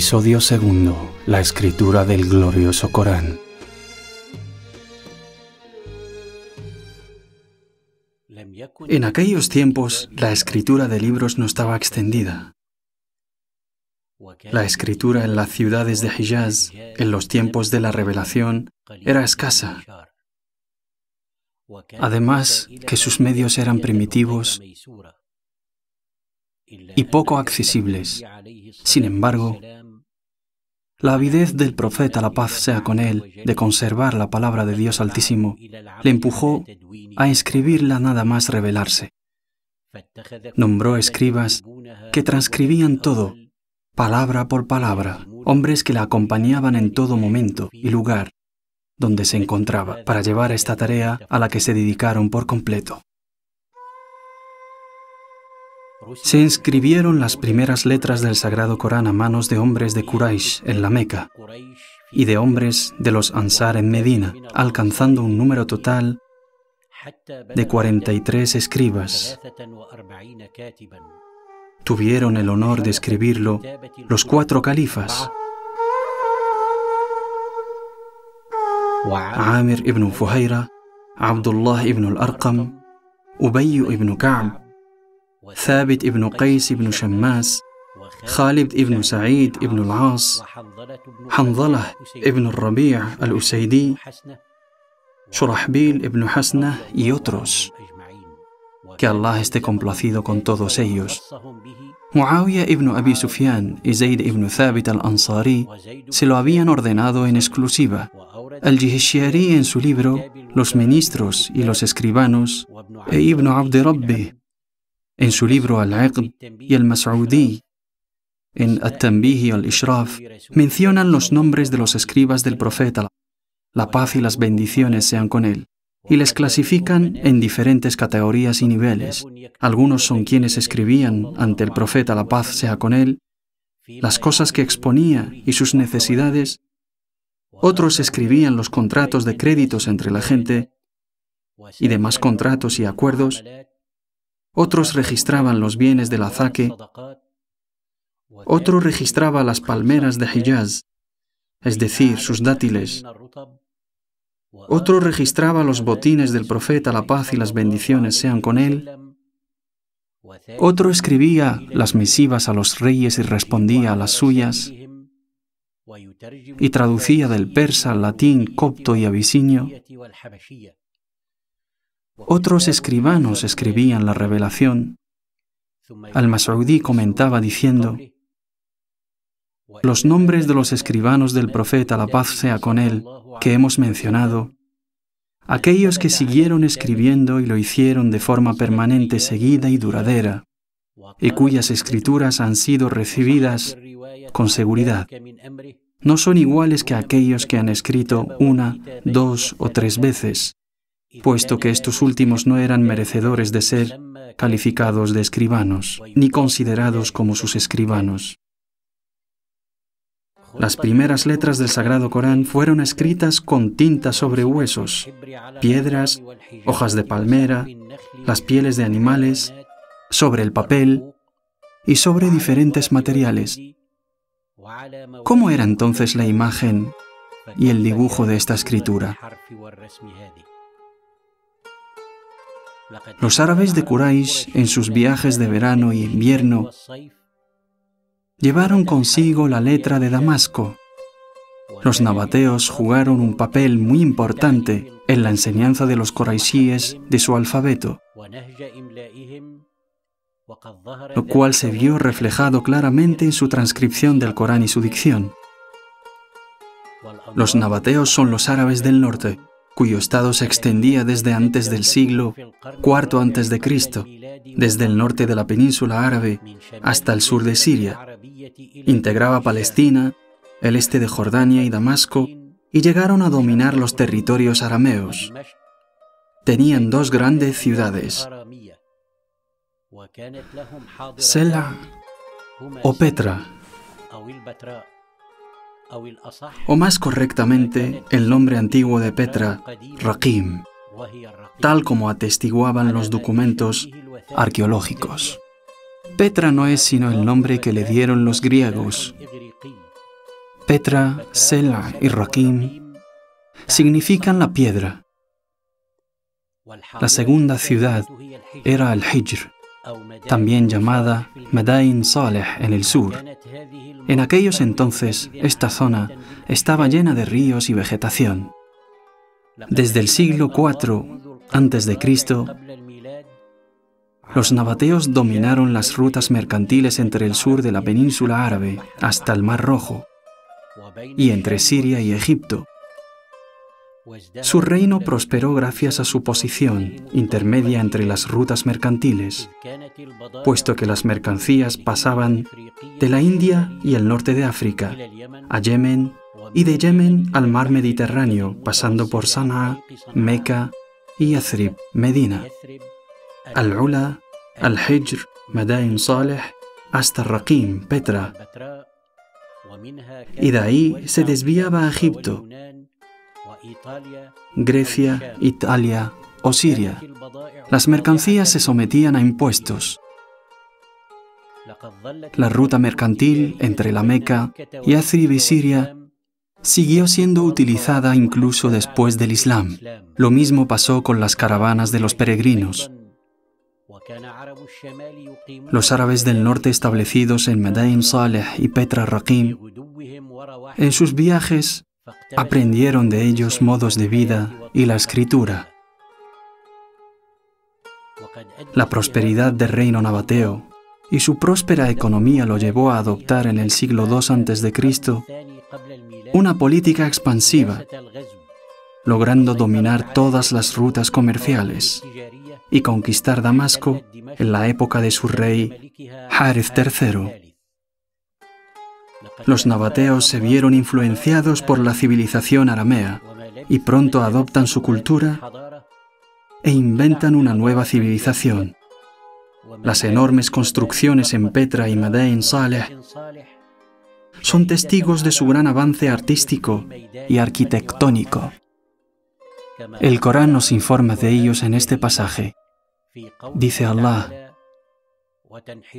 Episodio segundo. La escritura del glorioso Corán. En aquellos tiempos, la escritura de libros no estaba extendida. La escritura en las ciudades de Hijaz, en los tiempos de la revelación, era escasa. Además, que sus medios eran primitivos y poco accesibles. Sin embargo, la avidez del profeta, la paz sea con él, de conservar la palabra de Dios Altísimo, le empujó a escribirla nada más revelarse. Nombró escribas que transcribían todo, palabra por palabra, hombres que la acompañaban en todo momento y lugar donde se encontraba, para llevar esta tarea a la que se dedicaron por completo. Se inscribieron las primeras letras del Sagrado Corán a manos de hombres de Quraysh en la Meca y de hombres de los Ansar en Medina, alcanzando un número total de 43 escribas. Tuvieron el honor de escribirlo los 4 califas: Amir ibn Fuhayra, Abdullah ibn al-Arqam, Ubay ibn Ka'b, Thabit ibn Qais ibn Shammas, Khalid ibn Sa'id ibn al-As, Hanzalah ibn al-Rabi' al-Usaydi, Shurahbil ibn Hasna y otros. Que Allah esté complacido con todos ellos. Muawiyah ibn Abi Sufyan y Zayd ibn Thabit al-Ansari se lo habían ordenado en exclusiva. Al-Jihishiyari en su libro Los ministros y los escribanos, e Ibn Abd Rabbi en su libro Al-Iqd y Al-Mas'udi en At-Tanbih y Al-Ishraf mencionan los nombres de los escribas del profeta, la paz y las bendiciones sean con él, y les clasifican en diferentes categorías y niveles. Algunos son quienes escribían ante el profeta, la paz sea con él, las cosas que exponía y sus necesidades. Otros escribían los contratos de créditos entre la gente y demás contratos y acuerdos. Otros registraban los bienes del azaque. Otro registraba las palmeras de Hijaz, es decir, sus dátiles. Otro registraba los botines del profeta, la paz y las bendiciones sean con él. Otro escribía las misivas a los reyes y respondía a las suyas, y traducía del persa al latín, copto y abisinio. Otros escribanos escribían la revelación. Al-Mas'udi comentaba diciendo: los nombres de los escribanos del profeta, la paz sea con él, que hemos mencionado, aquellos que siguieron escribiendo y lo hicieron de forma permanente, seguida y duradera, y cuyas escrituras han sido recibidas con seguridad, no son iguales que aquellos que han escrito 1, 2 o 3 veces, puesto que estos últimos no eran merecedores de ser calificados de escribanos, ni considerados como sus escribanos. Las primeras letras del Sagrado Corán fueron escritas con tinta sobre huesos, piedras, hojas de palmera, las pieles de animales, sobre el papel y sobre diferentes materiales. ¿Cómo era entonces la imagen y el dibujo de esta escritura? Los árabes de Quraysh, en sus viajes de verano y invierno, llevaron consigo la letra de Damasco. Los nabateos jugaron un papel muy importante en la enseñanza de los quraishíes de su alfabeto, lo cual se vio reflejado claramente en su transcripción del Corán y su dicción. Los nabateos son los árabes del norte, cuyo estado se extendía desde antes del siglo IV a.C., desde el norte de la península árabe hasta el sur de Siria. Integraba Palestina, el este de Jordania y Damasco, y llegaron a dominar los territorios arameos. Tenían 2 grandes ciudades, Sela o Petra, o más correctamente, el nombre antiguo de Petra, Raqim, tal como atestiguaban los documentos arqueológicos. Petra no es sino el nombre que le dieron los griegos Petra, Sela y Raqim significan la piedra. La segunda ciudad era Al-Hijr, también llamada Madain Saleh en el sur. En aquellos entonces, esta zona estaba llena de ríos y vegetación. Desde el siglo IV a.C., los nabateos dominaron las rutas mercantiles entre el sur de la península árabe hasta el Mar Rojo y entre Siria y Egipto. Su reino prosperó gracias a su posición intermedia entre las rutas mercantiles, puesto que las mercancías pasaban de la India y el norte de África a Yemen y de Yemen al mar Mediterráneo, pasando por Sanaa, Meca y Yathrib, Medina, Al-Ula, Al-Hijr, Madain Saleh, hasta Raqim, Petra, y de ahí se desviaba a Egipto, Grecia, Italia o Siria. Las mercancías se sometían a impuestos. La ruta mercantil entre la Meca, Yathrib y Siria siguió siendo utilizada incluso después del Islam. Lo mismo pasó con las caravanas de los peregrinos. Los árabes del norte establecidos en Madain Saleh y Petra Raqim, en sus viajes, aprendieron de ellos modos de vida y la escritura. La prosperidad del reino nabateo y su próspera economía lo llevó a adoptar en el siglo II a.C. una política expansiva, logrando dominar todas las rutas comerciales y conquistar Damasco en la época de su rey Harith III. Los nabateos se vieron influenciados por la civilización aramea y pronto adoptan su cultura e inventan una nueva civilización. Las enormes construcciones en Petra y Madain Saleh son testigos de su gran avance artístico y arquitectónico. El Corán nos informa de ellos en este pasaje. Dice Allah: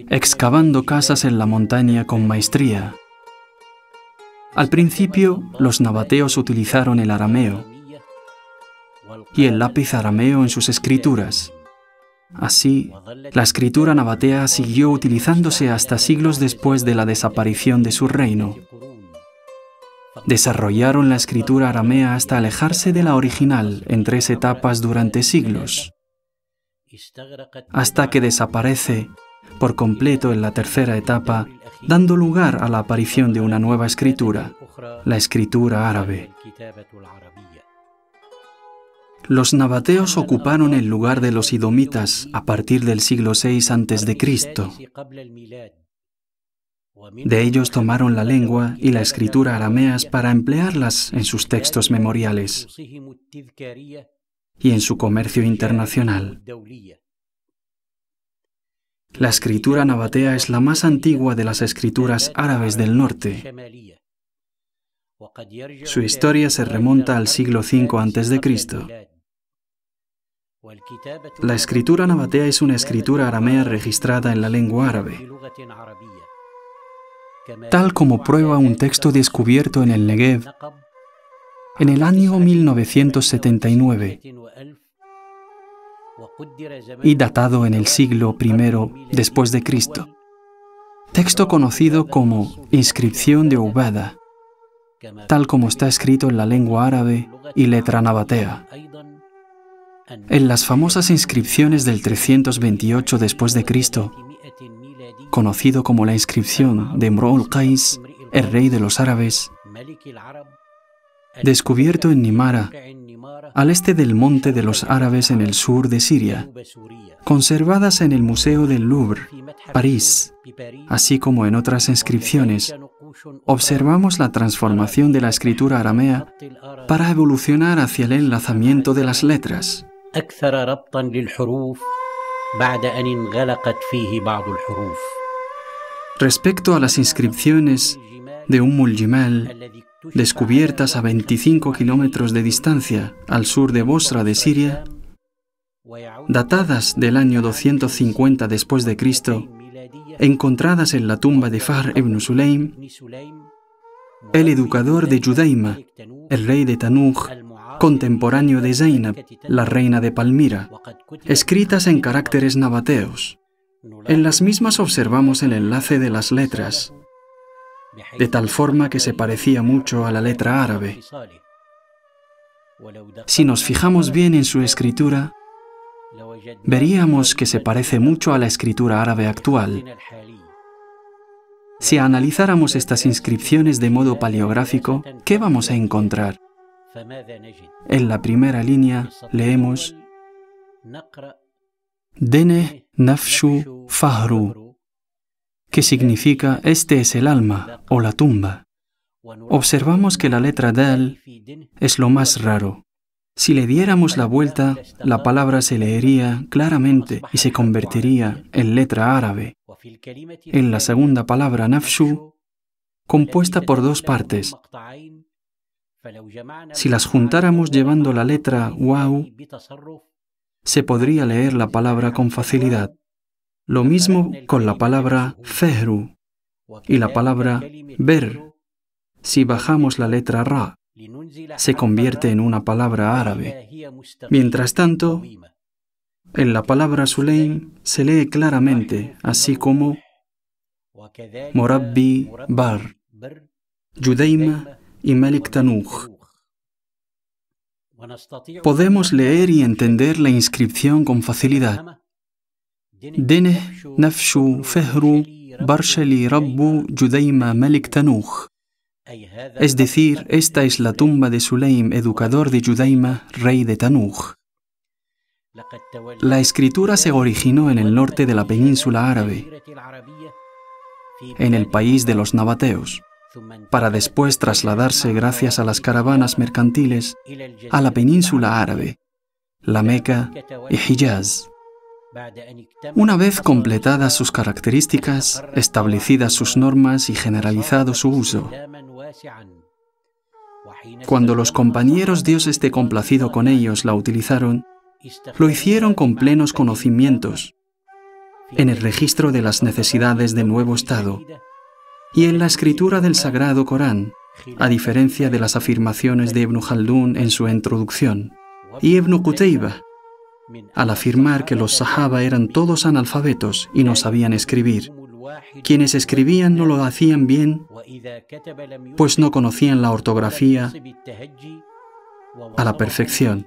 excavando casas en la montaña con maestría. Al principio, los nabateos utilizaron el arameo y el lápiz arameo en sus escrituras. Así, la escritura nabatea siguió utilizándose hasta siglos después de la desaparición de su reino. Desarrollaron la escritura aramea hasta alejarse de la original en 3 etapas durante siglos, hasta que desaparece por completo en la tercera etapa, dando lugar a la aparición de una nueva escritura, la escritura árabe. Los nabateos ocuparon el lugar de los idomitas a partir del siglo VI a.C. De ellos tomaron la lengua y la escritura arameas para emplearlas en sus textos memoriales y en su comercio internacional. La escritura nabatea es la más antigua de las escrituras árabes del norte. Su historia se remonta al siglo V a.C. La escritura nabatea es una escritura aramea registrada en la lengua árabe, tal como prueba un texto descubierto en el Negev en el año 1979 y datado en el siglo I después de Cristo. Texto conocido como Inscripción de Ubada, tal como está escrito en la lengua árabe y letra nabatea. En las famosas inscripciones del 328 después de Cristo, conocido como la inscripción de Imru'ul Qais, el rey de los árabes, descubierto en Nimara, al este del monte de los árabes en el sur de Siria, conservadas en el Museo del Louvre, París, así como en otras inscripciones, observamos la transformación de la escritura aramea para evolucionar hacia el enlazamiento de las letras. Respecto a las inscripciones de Jimal, descubiertas a 25 kilómetros de distancia al sur de Bosra de Siria, datadas del año 250 después de Cristo, encontradas en la tumba de Fahr ibn Sulaym, el educador de Yudayma, el rey de Tanuj, contemporáneo de Zainab, la reina de Palmira, escritas en caracteres nabateos. En las mismas observamos el enlace de las letras, de tal forma que se parecía mucho a la letra árabe. Si nos fijamos bien en su escritura, veríamos que se parece mucho a la escritura árabe actual. Si analizáramos estas inscripciones de modo paleográfico, ¿qué vamos a encontrar? En la primera línea leemos Dene nafshu fahru, que significa este es el alma o la tumba. Observamos que la letra dal es lo más raro. Si le diéramos la vuelta, la palabra se leería claramente y se convertiría en letra árabe. En la segunda palabra nafshu, compuesta por dos partes, si las juntáramos llevando la letra waw, se podría leer la palabra con facilidad. Lo mismo con la palabra fehru y la palabra ber. Si bajamos la letra ra, se convierte en una palabra árabe. Mientras tanto, en la palabra Sulaim se lee claramente, así como Morabbi Bar, Yudayma y Malik Tanuj. Podemos leer y entender la inscripción con facilidad. Dene nafshu fehru barshali rabbu Yudayma Malik Tanuj. Es decir, esta es la tumba de Sulaim, educador de Yudayma, rey de Tanuj. La escritura se originó en el norte de la península árabe, en el país de los nabateos, para después trasladarse gracias a las caravanas mercantiles a la península árabe, la Meca y Hijaz. Una vez completadas sus características, establecidas sus normas y generalizado su uso, cuando los compañeros Dios esté complacido con ellos la utilizaron, lo hicieron con plenos conocimientos, en el registro de las necesidades del nuevo estado y en la escritura del Sagrado Corán, a diferencia de las afirmaciones de Ibn Khaldun en su introducción, y Ibn Qutayba, al afirmar que los sahaba eran todos analfabetos y no sabían escribir. Quienes escribían no lo hacían bien, pues no conocían la ortografía a la perfección.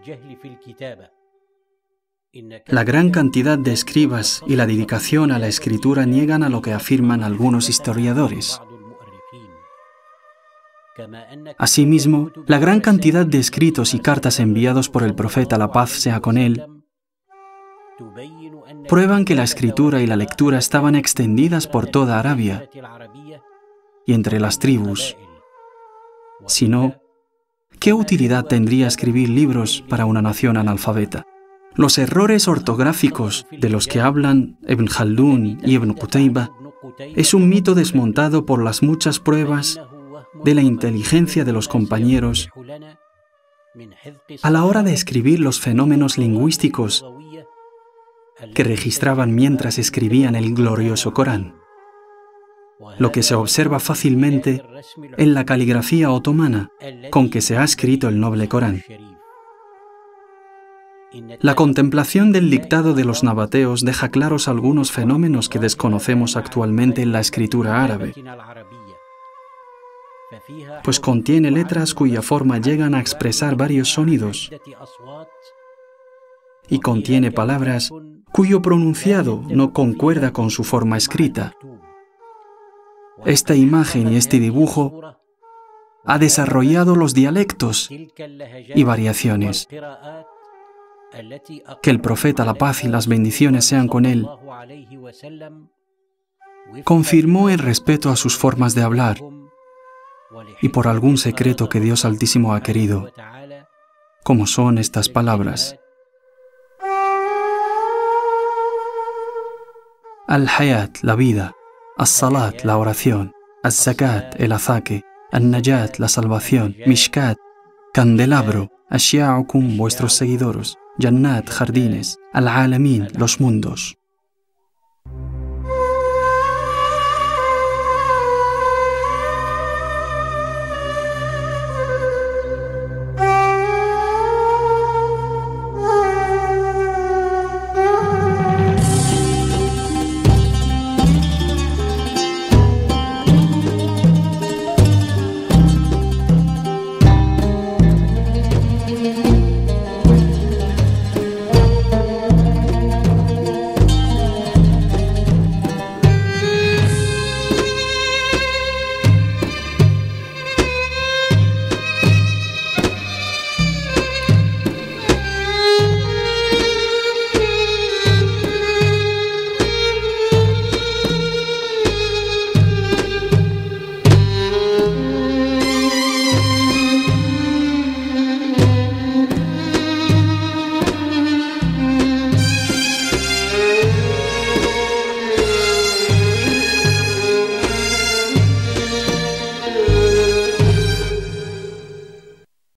La gran cantidad de escribas y la dedicación a la escritura niegan a lo que afirman algunos historiadores. Asimismo, la gran cantidad de escritos y cartas enviados por el profeta, la paz sea con él, prueban que la escritura y la lectura estaban extendidas por toda Arabia y entre las tribus. Si no, ¿qué utilidad tendría escribir libros para una nación analfabeta? Los errores ortográficos de los que hablan Ibn Khaldun y Ibn Qutayba es un mito desmontado por las muchas pruebas de la inteligencia de los compañeros a la hora de escribir los fenómenos lingüísticos que registraban mientras escribían el glorioso Corán, lo que se observa fácilmente en la caligrafía otomana con que se ha escrito el noble Corán. La contemplación del dictado de los nabateos deja claros algunos fenómenos que desconocemos actualmente en la escritura árabe, pues contiene letras cuya forma llegan a expresar varios sonidos y contiene palabras cuyo pronunciado no concuerda con su forma escrita. Esta imagen y este dibujo ha desarrollado los dialectos y variaciones. Que el profeta, la paz y las bendiciones sean con él, confirmó el respeto a sus formas de hablar y por algún secreto que Dios Altísimo ha querido, como son estas palabras. Al-Hayat, la vida, As-Salat, la oración, As-Zakat, el azaque, An-Najat, la salvación, Mishkat, candelabro, Ashya'ukum, vuestros seguidores, Jannat, jardines, Al-Alamin, los mundos.